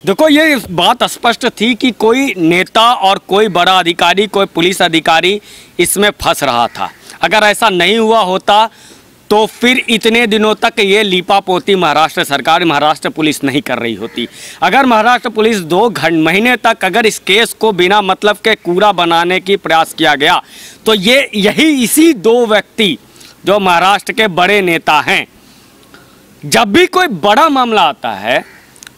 देखो, ये बात स्पष्ट थी कि कोई नेता और कोई बड़ा अधिकारी, कोई पुलिस अधिकारी इसमें फंस रहा था। अगर ऐसा नहीं हुआ होता तो फिर इतने दिनों तक ये लीपापोती महाराष्ट्र सरकार, महाराष्ट्र पुलिस नहीं कर रही होती। अगर महाराष्ट्र पुलिस 2 महीने तक अगर इस केस को बिना मतलब के कूड़ा बनाने की प्रयास किया गया तो इसी 2 व्यक्ति जो महाराष्ट्र के बड़े नेता हैं, जब भी कोई बड़ा मामला आता है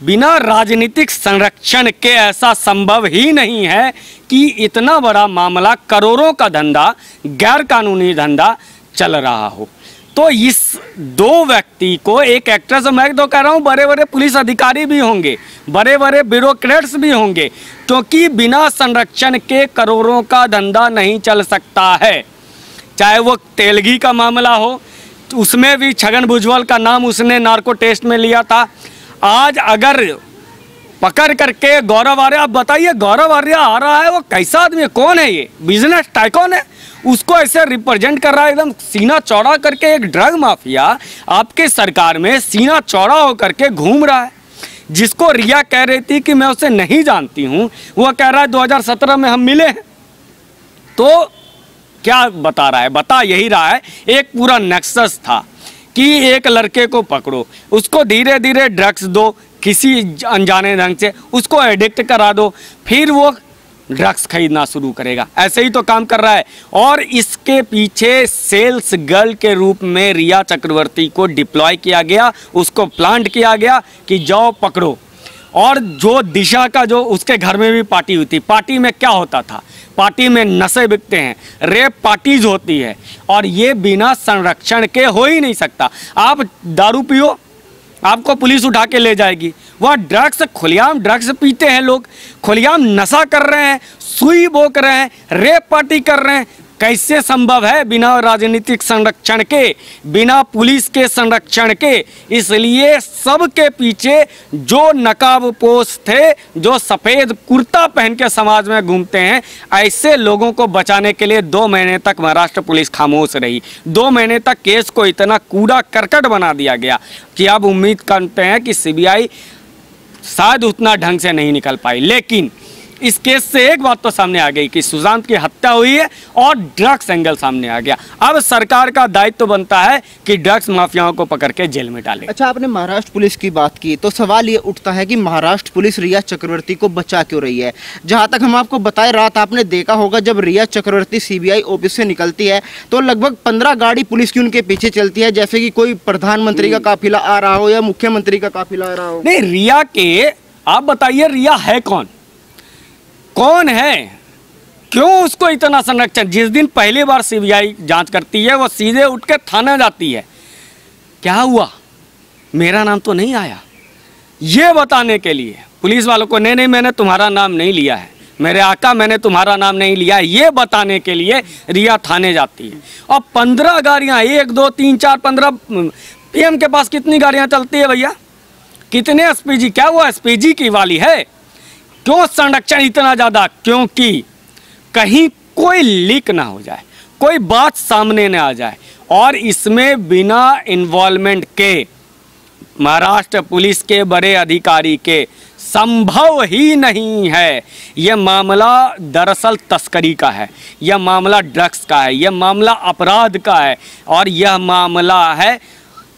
बिना राजनीतिक संरक्षण के ऐसा संभव ही नहीं है कि इतना बड़ा मामला, करोड़ों का धंधा, गैर कानूनी धंधा चल रहा हो। तो इस 2 व्यक्ति को, एक एक्ट्रेस, मैं तो कह रहा हूँ बड़े बड़े पुलिस अधिकारी भी होंगे, बड़े बड़े ब्यूरोक्रेट्स भी होंगे, क्योंकि बिना संरक्षण के करोड़ों का धंधा नहीं चल सकता है। चाहे वो तेलगी का मामला हो, उसमें भी छगन भुजबल का नाम उसने नार्को टेस्ट में लिया था। आज अगर पकड़ करके गौरव आर्या, आप बताइए गौरव आर्या आ रहा है, वो कैसा आदमी है, कौन है ये? बिजनेस टाइकॉन है, उसको ऐसे रिप्रेजेंट कर रहा है, एकदम सीना चौड़ा करके। एक ड्रग माफिया आपके सरकार में सीना चौड़ा होकर के घूम रहा है। जिसको रिया कह रही थी कि मैं उसे नहीं जानती हूँ, वो कह रहा है 2017 में हम मिले हैं। तो क्या बता रहा है? बता यही रहा है एक पूरा नेक्सस था कि एक लड़के को पकड़ो, उसको धीरे धीरे ड्रग्स दो, किसी अनजाने ढंग से उसको एडिक्ट करा दो, फिर वो ड्रग्स खरीदना शुरू करेगा। ऐसे ही तो काम कर रहा है। और इसके पीछे सेल्स गर्ल के रूप में रिया चक्रवर्ती को डिप्लॉय किया गया, उसको प्लांट किया गया कि जाओ पकड़ो। और जो दिशा का, जो उसके घर में भी पार्टी हुई थी, पार्टी में क्या होता था? पार्टी में नशे बिकते हैं, रेप पार्टीज होती है, और ये बिना संरक्षण के हो ही नहीं सकता। आप दारू पियो, आपको पुलिस उठा के ले जाएगी। वह ड्रग्स, खुलेआम ड्रग्स पीते हैं लोग, खुलेआम नशा कर रहे हैं, सुई बोक रहे हैं, रेप पार्टी कर रहे हैं। कैसे संभव है बिना राजनीतिक संरक्षण के, बिना पुलिस के संरक्षण के? इसलिए सबके पीछे जो नकाबपोश थे, जो सफ़ेद कुर्ता पहन के समाज में घूमते हैं, ऐसे लोगों को बचाने के लिए 2 महीने तक महाराष्ट्र पुलिस खामोश रही। 2 महीने तक केस को इतना कूड़ा करकट बना दिया गया कि अब उम्मीद करते हैं कि सीबीआई शायद उतना ढंग से नहीं निकल पाई। लेकिन इस केस से एक बात तो सामने आ गई कि सुशांत की हत्या हुई है और ड्रग्स एंगल सामने आ गया। अब सरकार का दायित्व तो बनता है कि ड्रग्स माफियाओं को पकड़ के जेल में डाले। अच्छा, आपने महाराष्ट्र पुलिस की बात की तो सवाल ये उठता है कि महाराष्ट्र पुलिस रिया चक्रवर्ती को बचा क्यों रही है? जहां तक हम आपको बताए, रात आपने देखा होगा जब रिया चक्रवर्ती सीबीआई ऑफिस से निकलती है तो लगभग 15 गाड़ी पुलिस की उनके पीछे चलती है, जैसे कि कोई प्रधानमंत्री का काफिला आ रहा हो या मुख्यमंत्री का काफिला आ रहा हो। नहीं, रिया के आप बताइए, रिया है कौन है? क्यों उसको इतना संरक्षण? जिस दिन पहली बार सीबीआई जांच करती है, वो सीधे उठ के थाने जाती है। क्या हुआ, मेरा नाम तो नहीं आया, ये बताने के लिए पुलिस वालों को, नहीं मैंने तुम्हारा नाम नहीं लिया है, मेरे आका मैंने तुम्हारा नाम नहीं लिया है, ये बताने के लिए रिया थाने जाती है। और 15 गाड़ियाँ, 1 2 3 4 15, पीएम के पास कितनी गाड़ियाँ चलती है भैया? कितने एसपीजी? क्या वो एसपीजी की वाली है? क्यों संरक्षण इतना ज़्यादा? क्योंकि कहीं कोई लीक ना हो जाए, कोई बात सामने ना आ जाए। और इसमें बिना इन्वॉल्वमेंट के महाराष्ट्र पुलिस के बड़े अधिकारी के संभव ही नहीं है। यह मामला दरअसल तस्करी का है, यह मामला ड्रग्स का है, यह मामला अपराध का है। और यह मामला है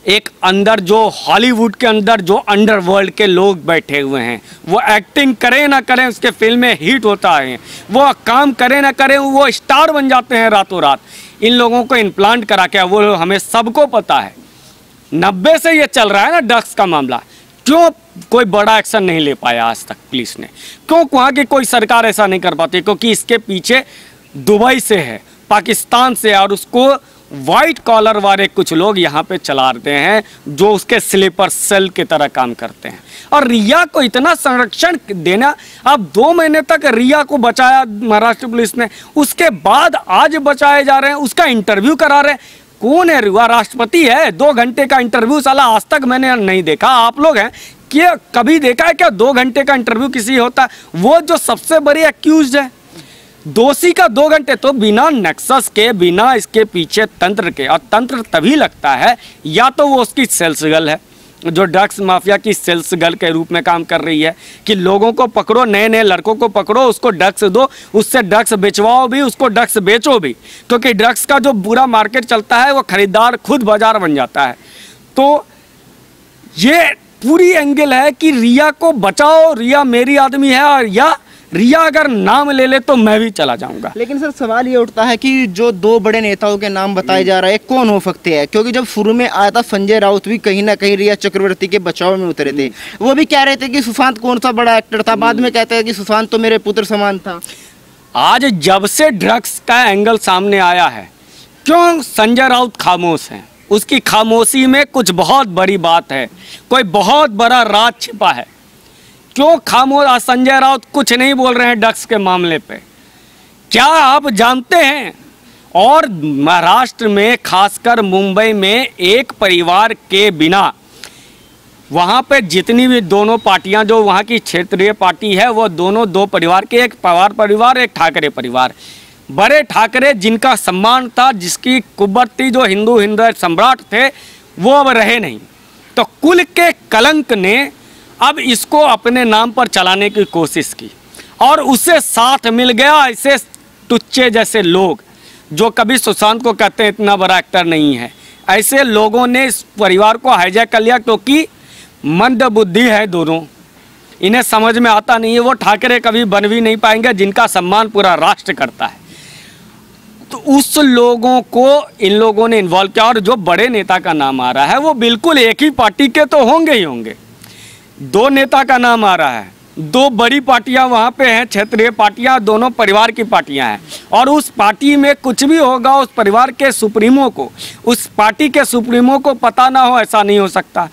एक अंदर, जो हॉलीवुड के अंदर जो अंडरवर्ल्ड के लोग बैठे हुए हैं, वो एक्टिंग करें ना करें उसके फिल्में हिट होता है, वो काम करें ना करें वो स्टार बन जाते हैं रातों रात। इन लोगों को इम्प्लांट करा के, वो हमें सबको पता है 90 से ये चल रहा है ना ड्रग्स का मामला। क्यों कोई बड़ा एक्शन नहीं ले पाया आज तक पुलिस ने? क्यों वहाँ की कोई सरकार ऐसा नहीं कर पाती? क्योंकि इसके पीछे दुबई से है, पाकिस्तान से, और उसको वाइट कॉलर वाले कुछ लोग यहाँ पे चलाते हैं जो उसके स्लीपर सेल की तरह काम करते हैं। और रिया को इतना संरक्षण देना, अब 2 महीने तक रिया को बचाया महाराष्ट्र पुलिस ने, उसके बाद आज बचाए जा रहे हैं, उसका इंटरव्यू करा रहे हैं। कौन है? रिया राष्ट्रपति है? 2 घंटे का इंटरव्यू साला आज तक मैंने नहीं देखा। आप लोग हैं कि कभी देखा है क्या 2 घंटे का इंटरव्यू किसी होता है? वो जो सबसे बड़ी एक्यूज है, दोषी का 2 घंटे, तो बिना नेक्सस के, बिना इसके पीछे तंत्र के, और तंत्र तभी लगता है या तो वो उसकी सेल्स गर्ल है, जो ड्रग्स माफिया की सेल्स गर्ल के रूप में काम कर रही है कि लोगों को पकड़ो, नए नए लड़कों को पकड़ो, उसको ड्रग्स दो, उससे ड्रग्स बेचवाओ भी, उसको ड्रग्स बेचो भी, क्योंकि ड्रग्स का जो बुरा मार्केट चलता है वो खरीदार खुद बाजार बन जाता है। तो ये पूरी एंगल है कि रिया को बचाओ, रिया मेरी आदमी है, और या रिया अगर नाम ले ले तो मैं भी चला जाऊंगा। लेकिन सर सवाल ये उठता है कि जो दो बड़े नेताओं के नाम बताए जा रहे हैं कौन हो सकते हैं, क्योंकि जब शुरू में आया था संजय राउत भी कहीं ना कहीं रिया चक्रवर्ती के बचाव में उतरे थे। वो भी कह रहे थे कि सुशांत कौन सा बड़ा एक्टर था, बाद में कहते हैं कि सुशांत तो मेरे पुत्र समान था। आज जब से ड्रग्स का एंगल सामने आया है, क्यों संजय राउत खामोश हैं? उसकी खामोशी में कुछ बहुत बड़ी बात है, कोई बहुत बड़ा राज छिपा है। क्यों खामोश? संजय राउत कुछ नहीं बोल रहे हैं ड्रग्स के मामले पे। क्या आप जानते हैं, और महाराष्ट्र में खासकर मुंबई में एक परिवार के बिना वहाँ पे जितनी भी दोनों पार्टियाँ जो वहाँ की क्षेत्रीय पार्टी है वो दोनों दो परिवार के, एक पवार परिवार एक ठाकरे परिवार। बड़े ठाकरे जिनका सम्मान था, जिसकी कुब्बती जो हिंदू सम्राट थे, वो अब रहे नहीं। तो कुल के कलंक ने अब इसको अपने नाम पर चलाने की कोशिश की, और उससे साथ मिल गया ऐसे टुच्चे जैसे लोग जो कभी सुशांत को कहते हैं इतना बड़ा एक्टर नहीं है। ऐसे लोगों ने इस परिवार को हाईजैक कर लिया, क्योंकि मंद बुद्धि है दोनों, इन्हें समझ में आता नहीं है। वो ठाकरे कभी बन भी नहीं पाएंगे जिनका सम्मान पूरा राष्ट्र करता है। तो उस लोगों को इन लोगों ने इन्वॉल्व किया, और जो बड़े नेता का नाम आ रहा है वो बिल्कुल एक ही पार्टी के तो होंगे ही होंगे। दो नेता का नाम आ रहा है, दो बड़ी पार्टियां वहाँ पे हैं, क्षेत्रीय पार्टियां, दोनों परिवार की पार्टियां हैं, और उस पार्टी में कुछ भी होगा उस परिवार के सुप्रीमो को, उस पार्टी के सुप्रीमो को पता ना हो, ऐसा नहीं हो सकता।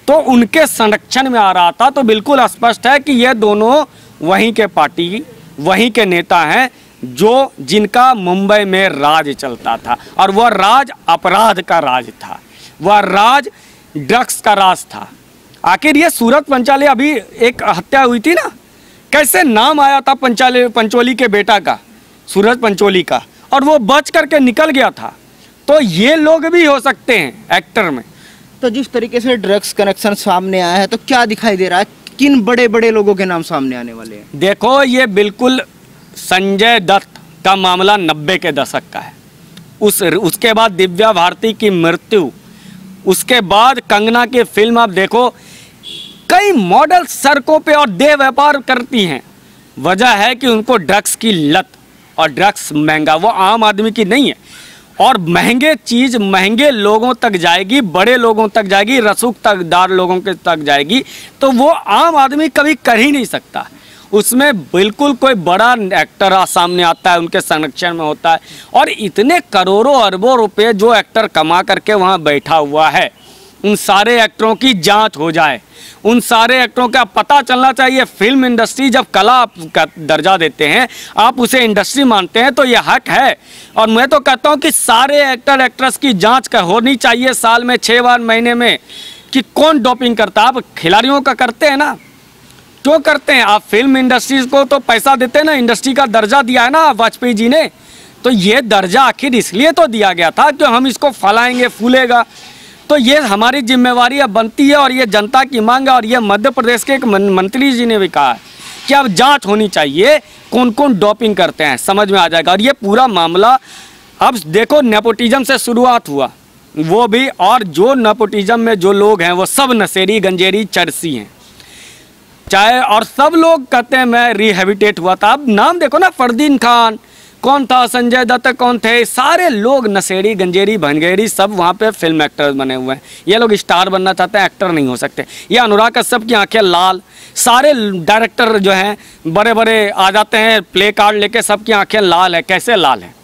तो उनके संरक्षण में आ रहा था। तो बिल्कुल स्पष्ट है कि ये दोनों वहीं के पार्टी, वहीं के नेता हैं जो जिनका मुंबई में राज चलता था, और वह राज अपराध का राज था, वह राज ड्रग्स का राज था। आखिर ये सूरत पंचाले, अभी एक हत्या हुई थी ना, कैसे नाम आया था पंचोली के बेटा का, सूरज पंचोली का, और वो बच करके निकल गया था। तो ये लोग भी हो सकते हैं एक्टर में। तो जिस तरीके से ड्रग्स कनेक्शन सामने आया है, तो क्या दिखाई दे रहा है, किन बड़े बड़े लोगों के नाम सामने आने वाले हैं? देखो, ये बिल्कुल संजय दत्त का मामला 90 के दशक का है। उसके बाद दिव्या भारती की मृत्यु, उसके बाद कंगना की फिल्म। आप देखो, कई मॉडल सड़कों पे और देह व्यापार करती हैं। वजह है कि उनको ड्रग्स की लत, और ड्रग्स महंगा, वो आम आदमी की नहीं है। और महंगे चीज़ महंगे लोगों तक जाएगी, बड़े लोगों तक जाएगी, रसूख तकदार लोगों के तक जाएगी, तो वो आम आदमी कभी कर ही नहीं सकता। उसमें बिल्कुल कोई बड़ा एक्टर सामने आता है, उनके संरक्षण में होता है, और इतने करोड़ों अरबों रुपए जो एक्टर कमा करके वहाँ बैठा हुआ है, उन सारे एक्टरों की जांच हो जाए, उन सारे एक्टरों का पता चलना चाहिए। फिल्म इंडस्ट्री जब कला का दर्जा देते हैं, आप उसे इंडस्ट्री मानते हैं, तो यह हक है। और मैं तो कहता हूं कि सारे एक्टर एक्ट्रेस की जांच होनी चाहिए साल में 6 बार, महीने में, कि कौन डोपिंग करता है। आप खिलाड़ियों का करते हैं ना, क्यों करते हैं? आप फिल्म इंडस्ट्रीज को तो पैसा देते हैं ना, इंडस्ट्री का दर्जा दिया है ना वाजपेयी जी ने। तो ये दर्जा आखिर इसलिए तो दिया गया था कि हम इसको फैलाएंगे, फूलेगा। तो ये हमारी जिम्मेवारी अब बनती है, और ये जनता की मांग है। और ये मध्य प्रदेश के एक मंत्री जी ने भी कहा है कि अब जांच होनी चाहिए, कौन कौन डोपिंग करते हैं, समझ में आ जाएगा। और ये पूरा मामला, अब देखो, नेपोटिज्म से शुरुआत हुआ, वो भी, और जो नेपोटिज्म में जो लोग हैं वो सब नशेड़ी, गंजेरी, चरसी हैं, चाहे, और सब लोग कहते हैं मैं रिहेबिटेट हुआ था। अब नाम देखो ना, फरदीन खान कौन था, संजय दत्त कौन थे, सारे लोग नशेड़ी, गंजेरी, भनगेरी, सब वहाँ पे फिल्म एक्टर्स बने हुए हैं। ये लोग स्टार बनना चाहते हैं, एक्टर नहीं हो सकते। ये अनुराग कश्यप की आंखें लाल, सारे डायरेक्टर जो हैं बड़े बड़े आ जाते हैं प्ले कार्ड लेके, सबकी आंखें लाल है। कैसे लाल है?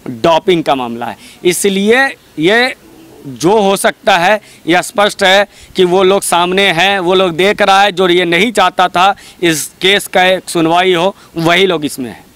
डोपिंग का मामला है। इसलिए ये जो हो सकता है, यह स्पष्ट है कि वो लोग सामने हैं, वो लोग देख रहा है। जो ये नहीं चाहता था इस केस का एक सुनवाई हो, वही लोग इसमें है।